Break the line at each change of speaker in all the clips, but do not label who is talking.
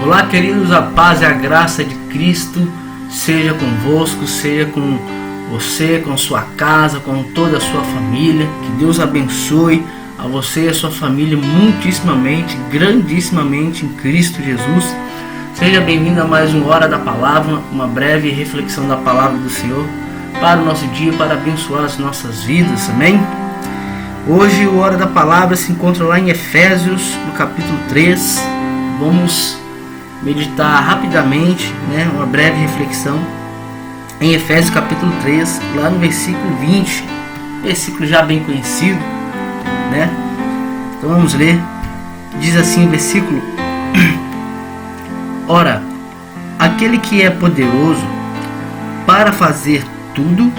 Olá, queridos, a paz e a graça de Cristo seja convosco, seja com você, com sua casa, com toda a sua família. Que Deus abençoe a você e a sua família muitíssimamente, grandissimamente em Cristo Jesus. Seja bem-vindo a mais uma Hora da Palavra, uma breve reflexão da Palavra do Senhor para o nosso dia, para abençoar as nossas vidas, amém? Hoje o Hora da Palavra se encontra lá em Efésios, no capítulo 3. Vamos meditar rapidamente, uma breve reflexão em Efésios capítulo 3, lá no versículo 20, versículo já bem conhecido, Então vamos ler. Diz assim o versículo: Ora, aquele que é poderoso para fazer tudo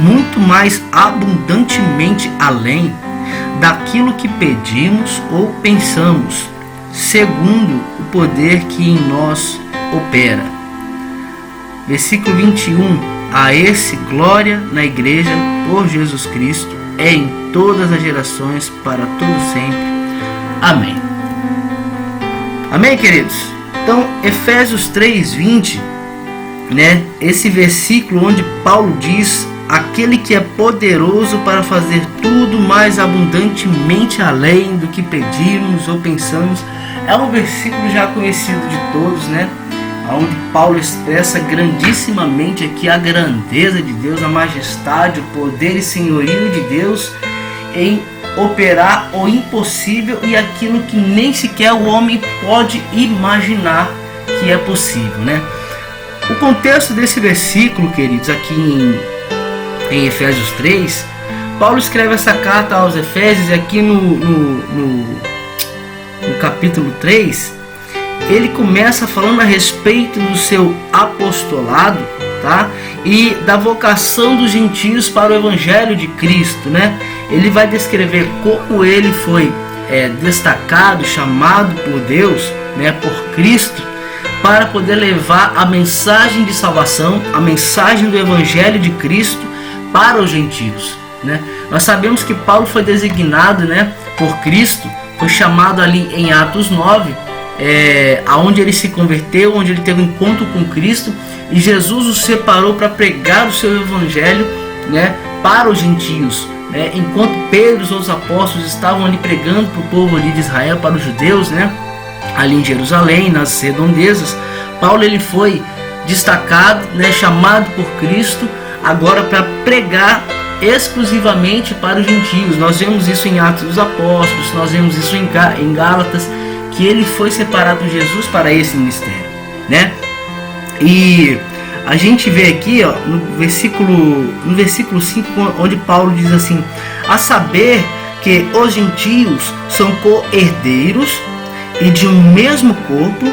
muito mais abundantemente além daquilo que pedimos ou pensamos, segundo o poder que em nós opera. Versículo 21. A esse glória na igreja por Jesus Cristo é em todas as gerações, para todo sempre. Amém. Amém, queridos? Então, Efésios 3:20, esse versículo onde Paulo diz: aquele que é poderoso para fazer tudo mais abundantemente além do que pedimos ou pensamos. É um versículo já conhecido de todos, onde Paulo expressa grandissimamente aqui a grandeza de Deus, a majestade, o poder e senhorio de Deus em operar o impossível e aquilo que nem sequer o homem pode imaginar que é possível, O contexto desse versículo, queridos, aqui em Efésios 3, Paulo escreve essa carta aos Efésios e aqui no capítulo 3, ele começa falando a respeito do seu apostolado, e da vocação dos gentios para o evangelho de Cristo, Ele vai descrever como ele foi destacado, chamado por Deus, por Cristo, para poder levar a mensagem de salvação, a mensagem do evangelho de Cristo para os gentios, Nós sabemos que Paulo foi designado, por Cristo, foi chamado ali em Atos 9, aonde ele se converteu, onde ele teve um encontro com Cristo, e Jesus o separou para pregar o seu evangelho, para os gentios, enquanto Pedro e os outros apóstolos estavam ali pregando para o povo ali de Israel, para os judeus, ali em Jerusalém, nas redondezas. Paulo ele foi destacado, chamado por Cristo agora para pregar exclusivamente para os gentios. Nós vemos isso em Atos dos Apóstolos, nós vemos isso em Gálatas, que ele foi separado por Jesus para esse ministério, E a gente vê aqui, no versículo 5, onde Paulo diz assim: a saber que os gentios são co-herdeiros e de um mesmo corpo,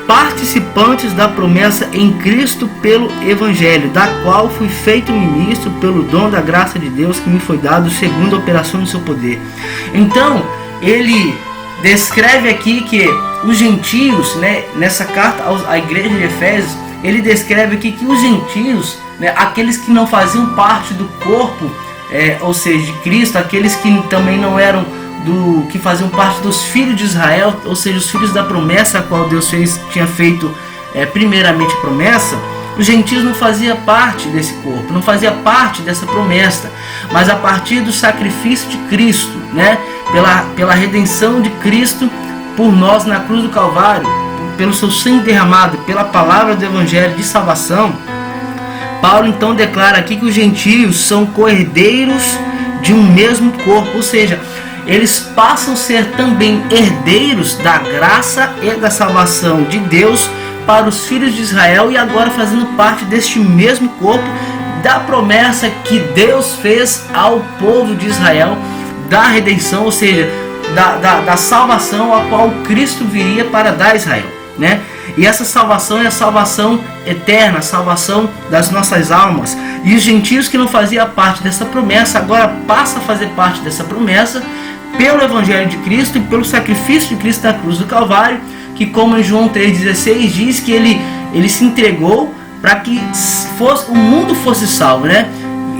participantes da promessa em Cristo pelo Evangelho, da qual fui feito ministro pelo dom da graça de Deus que me foi dado segundo a operação do seu poder. Então, ele descreve aqui que os gentios, nessa carta à igreja de Efésios, ele descreve aqui que os gentios, aqueles que não faziam parte do corpo, ou seja, de Cristo, aqueles que também não eram que faziam parte dos filhos de Israel, ou seja, os filhos da promessa a qual Deus tinha feito primeiramente promessa, os gentios não faziam parte desse corpo, não fazia parte dessa promessa, mas a partir do sacrifício de Cristo, pela redenção de Cristo por nós na cruz do Calvário, pelo seu sangue derramado, pela palavra do evangelho de salvação, Paulo então declara aqui que os gentios são co-herdeiros de um mesmo corpo, ou seja, eles passam a ser também herdeiros da graça e da salvação de Deus para os filhos de Israel, e agora fazendo parte deste mesmo corpo da promessa que Deus fez ao povo de Israel, da redenção, ou seja, da salvação a qual Cristo viria para dar a Israel, E essa salvação é a salvação eterna, a salvação das nossas almas. E os gentios que não faziam parte dessa promessa, agora passam a fazer parte dessa promessa pelo Evangelho de Cristo e pelo sacrifício de Cristo na cruz do Calvário, que, como em João 3,16 diz, que ele se entregou para que o mundo fosse salvo,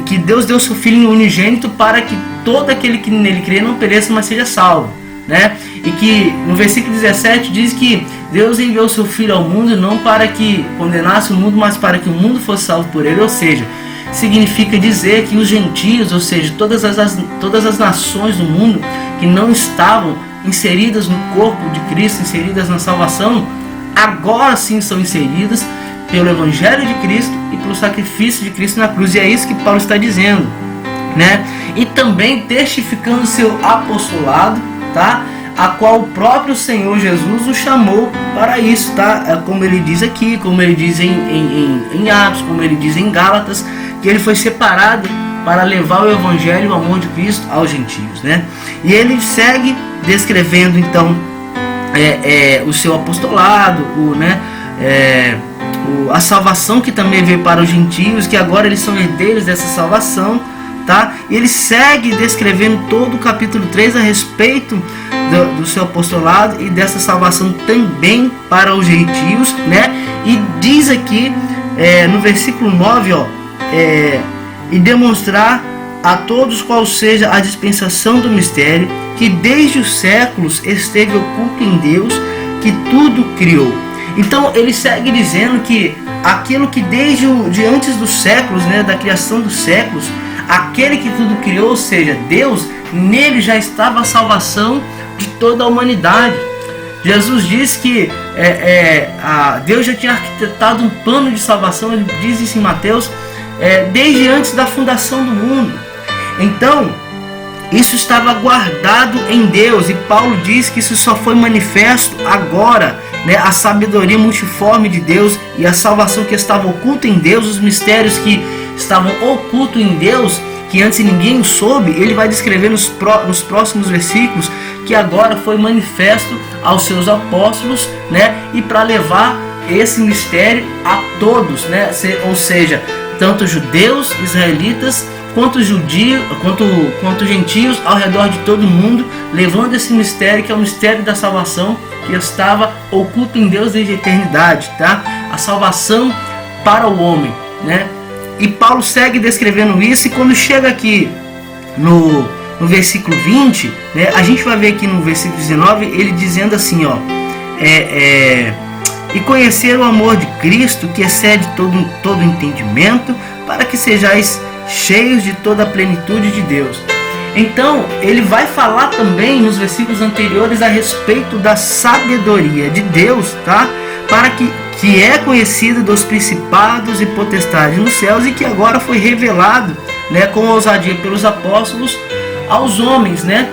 que Deus deu seu Filho unigênito para que todo aquele que nele crê não pereça, mas seja salvo. né? E que no versículo 17 diz que Deus enviou seu Filho ao mundo não para que condenasse o mundo, mas para que o mundo fosse salvo por ele. Ou seja, significa dizer que os gentios, ou seja, todas as nações do mundo que não estavam inseridas no corpo de Cristo, inseridas na salvação, agora sim são inseridas pelo Evangelho de Cristo e pelo sacrifício de Cristo na cruz. E é isso que Paulo está dizendo, né? E também testificando seu apostolado, tá? A qual o próprio Senhor Jesus o chamou para isso, tá? Como ele diz aqui, como ele diz em Atos, como ele diz em Gálatas, que ele foi separado para levar o Evangelho e o amor de Cristo aos gentios, né? E ele segue descrevendo então o seu apostolado, a salvação que também veio para os gentios, que agora eles são herdeiros dessa salvação, tá? E ele segue descrevendo todo o capítulo 3 a respeito do seu apostolado e dessa salvação também para os gentios, né? E diz aqui no versículo 9, e demonstrar a todos qual seja a dispensação do mistério, que desde os séculos esteve oculto em Deus, que tudo criou. Então ele segue dizendo que aquilo que de antes dos séculos, né, da criação dos séculos, aquele que tudo criou, ou seja, Deus, nele já estava a salvação de toda a humanidade. Jesus diz que Deus já tinha arquitetado um plano de salvação, ele diz isso em Mateus, desde antes da fundação do mundo. Então, isso estava guardado em Deus, e Paulo diz que isso só foi manifesto agora, né? A sabedoria multiforme de Deus e a salvação que estava oculta em Deus, os mistérios que estavam ocultos em Deus, que antes ninguém soube, ele vai descrever nos próximos versículos, que agora foi manifesto aos seus apóstolos, né? E para levar esse mistério a todos, né? Ou seja, tanto judeus, israelitas, quanto gentios ao redor de todo mundo, levando esse mistério, que é o mistério da salvação, que estava oculto em Deus desde a eternidade, tá? A salvação para o homem, né? E Paulo segue descrevendo isso, e quando chega aqui no versículo 20, né, a gente vai ver aqui no versículo 19, ele dizendo assim, e conhecer o amor de Cristo, que excede todo entendimento, para que sejais cheios de toda a plenitude de Deus. Então, ele vai falar também nos versículos anteriores a respeito da sabedoria de Deus, tá? Para que é conhecida dos principados e potestades nos céus, e que agora foi revelado, né, com ousadia pelos apóstolos aos homens, né?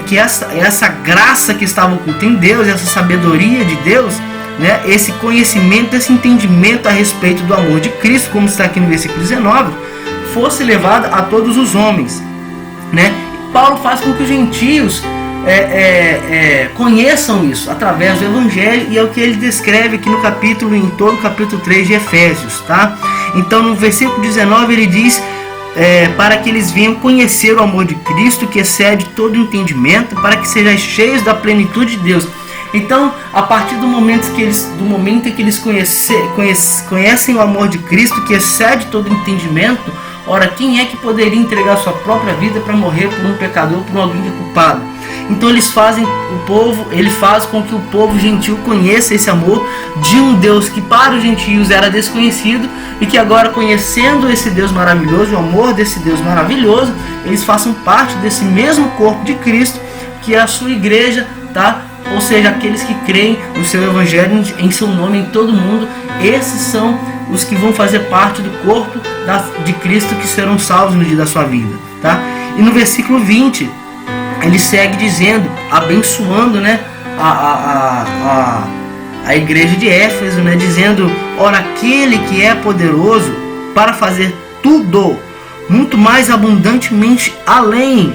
Que essa graça que estava oculta em Deus, essa sabedoria de Deus, né, esse conhecimento, esse entendimento a respeito do amor de Cristo, como está aqui no versículo 19, fosse levado a todos os homens, né? Paulo faz com que os gentios conheçam isso através do Evangelho, e é o que ele descreve aqui em todo o capítulo 3 de Efésios, tá? Então no versículo 19 ele diz, para que eles venham conhecer o amor de Cristo, que excede todo entendimento, para que sejam cheios da plenitude de Deus. Então, a partir do momento em que eles conhecem o amor de Cristo, que excede todo entendimento, ora, quem é que poderia entregar sua própria vida para morrer por um pecador, por alguém que é culpado? Então ele faz com que o povo gentil conheça esse amor de um Deus que para os gentios era desconhecido, e que agora, conhecendo esse Deus maravilhoso, o amor desse Deus maravilhoso, eles façam parte desse mesmo corpo de Cristo, que é a sua igreja, tá? Ou seja, aqueles que creem no seu Evangelho em seu nome em todo mundo, esses são os que vão fazer parte do corpo de Cristo, que serão salvos no dia da sua vida, tá? E no versículo 20, ele segue dizendo, abençoando, né, a igreja de Éfeso, né, dizendo, ora, aquele que é poderoso para fazer tudo, muito mais abundantemente além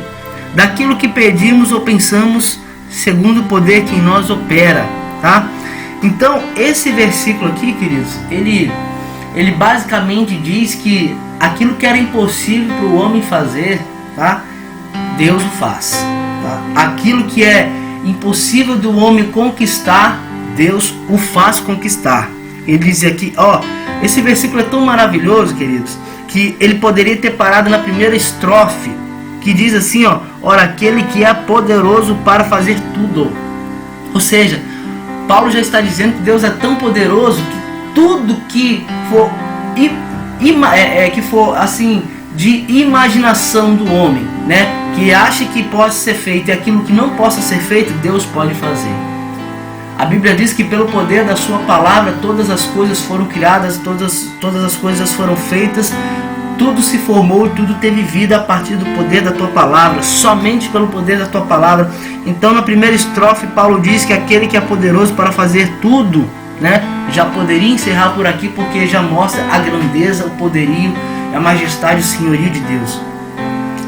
daquilo que pedimos ou pensamos, segundo o poder que em nós opera, tá? Então, esse versículo aqui, queridos, ele basicamente diz que aquilo que era impossível para o homem fazer, tá? Deus o faz, tá? Aquilo que é impossível do homem conquistar, Deus o faz conquistar. Ele diz aqui, esse versículo é tão maravilhoso, queridos, que ele poderia ter parado na primeira estrofe, que diz assim, Ora, aquele que é poderoso para fazer tudo. Ou seja, Paulo já está dizendo que Deus é tão poderoso que tudo que for assim de imaginação do homem, né, que acha que pode ser feito e aquilo que não possa ser feito, Deus pode fazer. A Bíblia diz que pelo poder da sua palavra todas as coisas foram criadas, todas as coisas foram feitas, tudo se formou e tudo teve vida a partir do poder da tua palavra, somente pelo poder da tua palavra. Então na primeira estrofe Paulo diz que aquele que é poderoso para fazer tudo, né, já poderia encerrar por aqui, porque já mostra a grandeza, o poderio, a majestade, o senhorio de Deus.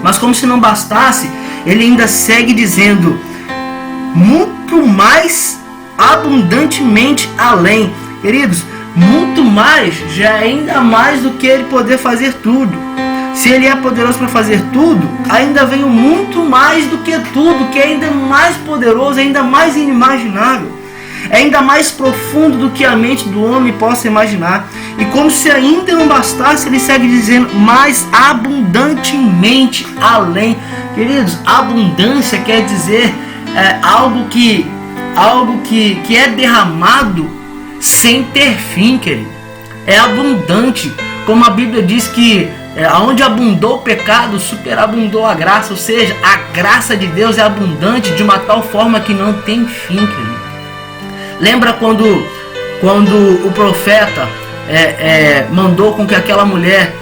Mas como se não bastasse, ele ainda segue dizendo: muito mais abundantemente além. Queridos, muito mais já é ainda mais do que ele poder fazer tudo. Se ele é poderoso para fazer tudo, ainda vem o muito mais do que tudo, que é ainda mais poderoso, ainda mais inimaginável. É ainda mais profundo do que a mente do homem possa imaginar. E como se ainda não bastasse, ele segue dizendo: mais abundantemente além. Queridos, abundância quer dizer algo que é derramado sem ter fim, querido. É abundante, como a Bíblia diz que onde abundou o pecado, superabundou a graça. Ou seja, a graça de Deus é abundante de uma tal forma que não tem fim, querido. Lembra quando o profeta mandou com que aquela mulher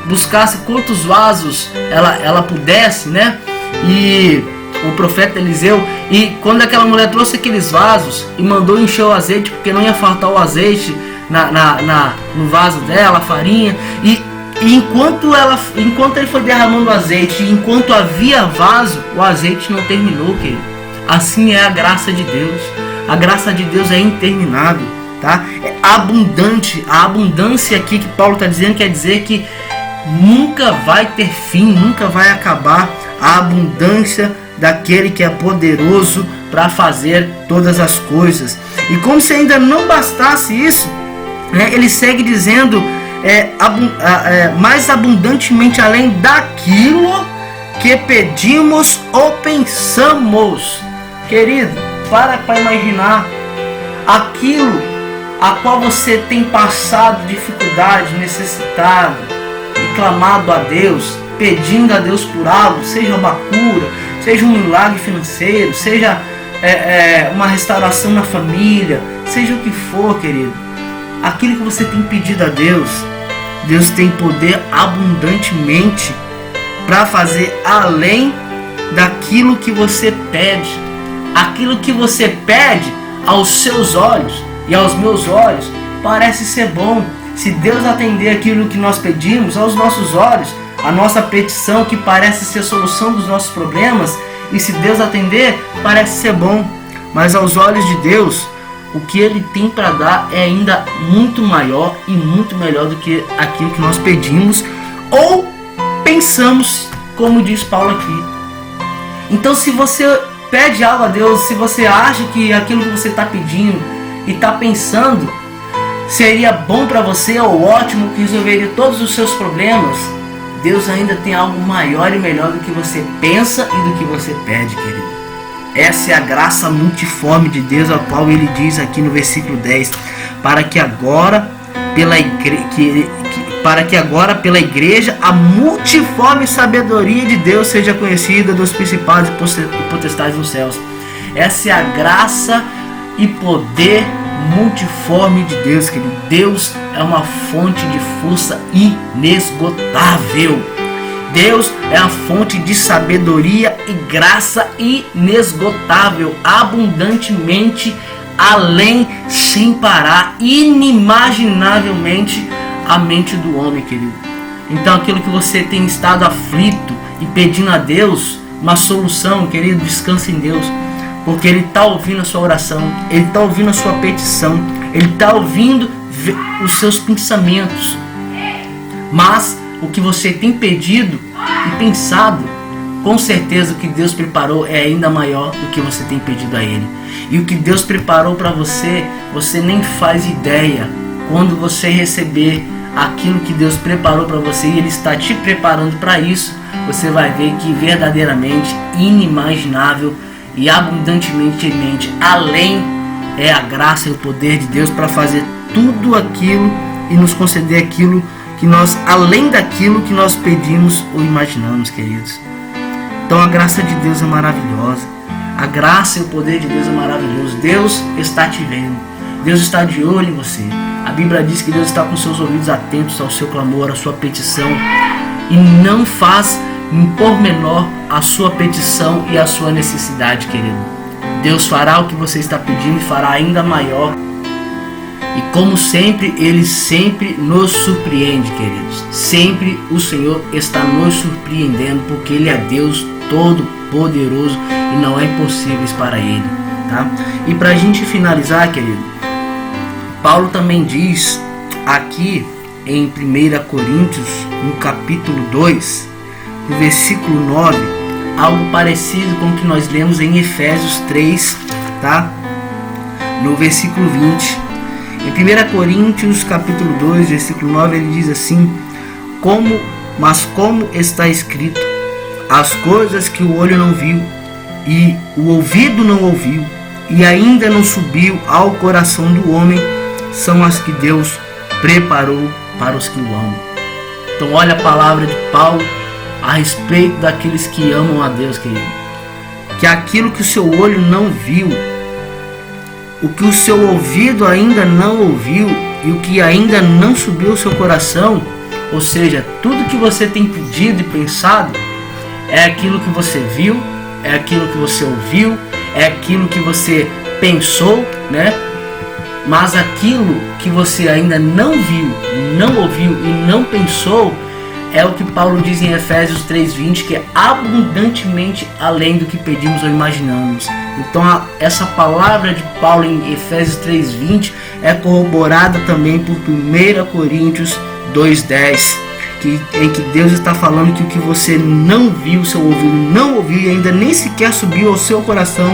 buscasse quantos vasos ela pudesse, né? E o profeta Eliseu, e quando aquela mulher trouxe aqueles vasos e mandou encher o azeite, porque não ia faltar o azeite no vaso dela, a farinha, e enquanto ele foi derramando o azeite, enquanto havia vaso, o azeite não terminou, querido. Assim é a graça de Deus. A graça de Deus é interminável, tá? É abundante. A abundância aqui que Paulo está dizendo quer dizer que nunca vai ter fim, nunca vai acabar. A abundância daquele que é poderoso para fazer todas as coisas. E como se ainda não bastasse isso, né, ele segue dizendo mais abundantemente além daquilo que pedimos ou pensamos. Querido, para imaginar aquilo a qual você tem passado dificuldade, necessitado e clamado a Deus, pedindo a Deus por algo, seja uma cura, seja um milagre financeiro, seja uma restauração na família, seja o que for, querido. Aquilo que você tem pedido a Deus, Deus tem poder abundantemente para fazer além daquilo que você pede. Aquilo que você pede aos seus olhos e aos meus olhos parece ser bom. Se Deus atender aquilo que nós pedimos, aos nossos olhos, a nossa petição que parece ser a solução dos nossos problemas, e se Deus atender, parece ser bom. Mas aos olhos de Deus, o que Ele tem para dar é ainda muito maior e muito melhor do que aquilo que nós pedimos ou pensamos, como diz Paulo aqui. Então, se você pede algo a Deus, se você acha que aquilo que você está pedindo e está pensando seria bom para você ou ótimo, que resolveria todos os seus problemas, Deus ainda tem algo maior e melhor do que você pensa e do que você pede, querido. Essa é a graça multiforme de Deus, a qual ele diz aqui no versículo 10, para que agora pela igreja a multiforme sabedoria de Deus seja conhecida dos principados e potestades nos céus. Essa é a graça e poder multiforme de Deus, querido. Deus é uma fonte de força inesgotável. Deus é a fonte de sabedoria e graça inesgotável, abundantemente, além, sem parar, inimaginavelmente a mente do homem, querido. Então aquilo que você tem estado aflito e pedindo a Deus uma solução, querido, descanse em Deus, porque Ele está ouvindo a sua oração, Ele está ouvindo a sua petição, Ele está ouvindo os seus pensamentos. Mas o que você tem pedido e pensado, com certeza o que Deus preparou é ainda maior do que você tem pedido a Ele. E o que Deus preparou para você, você nem faz ideia. Quando você receber aquilo que Deus preparou para você e Ele está te preparando para isso, você vai ver que verdadeiramente, inimaginável e abundantemente além é a graça e o poder de Deus para fazer tudo aquilo e nos conceder aquilo que nós, além daquilo que nós pedimos ou imaginamos, queridos. Então a graça de Deus é maravilhosa. A graça e o poder de Deus é maravilhoso. Deus está te vendo. Deus está de olho em você. A Bíblia diz que Deus está com seus ouvidos atentos ao seu clamor, à sua petição. E não faz por menor a sua petição e a sua necessidade, querido. Deus fará o que você está pedindo e fará ainda maior. E como sempre, Ele sempre nos surpreende, queridos. Sempre o Senhor está nos surpreendendo, porque Ele é Deus Todo-Poderoso e não é impossíveis para Ele, tá? E para a gente finalizar, querido, Paulo também diz aqui em 1 Coríntios, no capítulo 2, no versículo 9, algo parecido com o que nós lemos em Efésios 3, tá? No versículo 20. Em 1 Coríntios, capítulo 2, versículo 9, ele diz assim: Mas como está escrito, as coisas que o olho não viu, e o ouvido não ouviu, e ainda não subiu ao coração do homem, são as que Deus preparou para os que o amam. Então olha a palavra de Paulo a respeito daqueles que amam a Deus, querido. Que aquilo que o seu olho não viu, o que o seu ouvido ainda não ouviu e o que ainda não subiu ao seu coração, ou seja, tudo que você tem pedido e pensado, é aquilo que você viu, é aquilo que você ouviu, é aquilo que você pensou, né? Mas aquilo que você ainda não viu, não ouviu e não pensou, é o que Paulo diz em Efésios 3:20, que é abundantemente além do que pedimos ou imaginamos. Então essa palavra de Paulo em Efésios 3:20 é corroborada também por 1 Coríntios 2:10, em que Deus está falando que o que você não viu, seu ouvido não ouviu e ainda nem sequer subiu ao seu coração,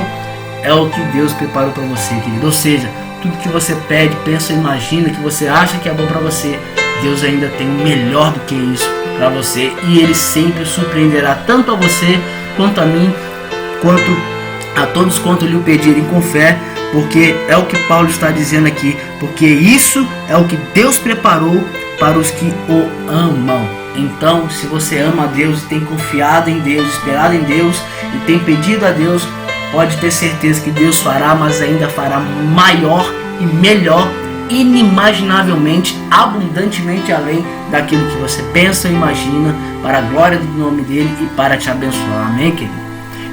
é o que Deus preparou para você, querido. Ou seja, tudo que você pede, pensa, imagina, que você acha que é bom para você, Deus ainda tem melhor do que isso para você, e Ele sempre surpreenderá tanto a você quanto a mim, quanto a todos quanto lhe o pedirem com fé, porque é o que Paulo está dizendo aqui, porque isso é o que Deus preparou para os que o amam. Então, se você ama a Deus e tem confiado em Deus, esperado em Deus e tem pedido a Deus, pode ter certeza que Deus fará, mas ainda fará maior e melhor, inimaginavelmente, abundantemente além daquilo que você pensa e imagina, para a glória do nome dele e para te abençoar. Amém, querido?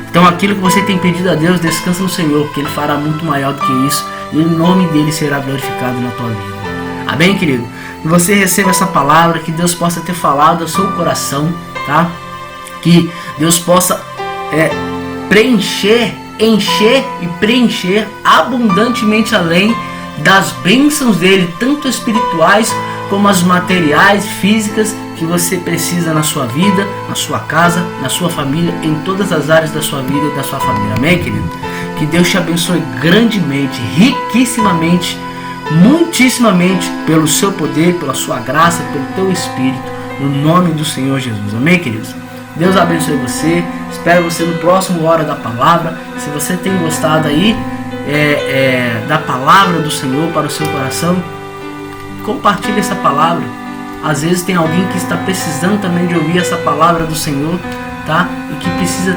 Então aquilo que você tem pedido a Deus, descansa no Senhor, porque Ele fará muito maior do que isso, e o nome dele será glorificado na tua vida. Amém, querido? Que você receba essa palavra, que Deus possa ter falado ao seu coração, tá? Que Deus possa encher e preencher abundantemente além das bênçãos dele, tanto espirituais como as materiais, físicas, que você precisa na sua vida, na sua casa, na sua família, em todas as áreas da sua vida e da sua família. Amém, querido? Que Deus te abençoe grandemente, riquissimamente, muitíssimamente, pelo seu poder, pela sua graça, pelo teu Espírito, no nome do Senhor Jesus. Amém, queridos? Deus abençoe você. Espero você no próximo Hora da Palavra. Se você tem gostado aí da palavra do Senhor para o seu coração, compartilhe essa palavra. Às vezes tem alguém que está precisando também de ouvir essa palavra do Senhor, tá? E que precisa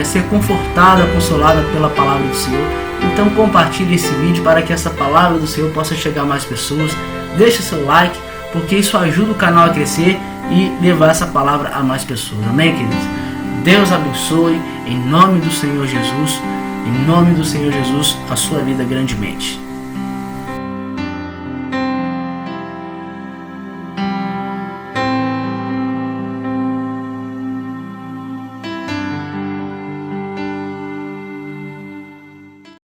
ser confortada, consolada pela palavra do Senhor. Então compartilhe esse vídeo para que essa palavra do Senhor possa chegar a mais pessoas. Deixe seu like, porque isso ajuda o canal a crescer e levar essa palavra a mais pessoas. Amém, queridos? Deus abençoe, em nome do Senhor Jesus, em nome do Senhor Jesus, a sua vida grandemente.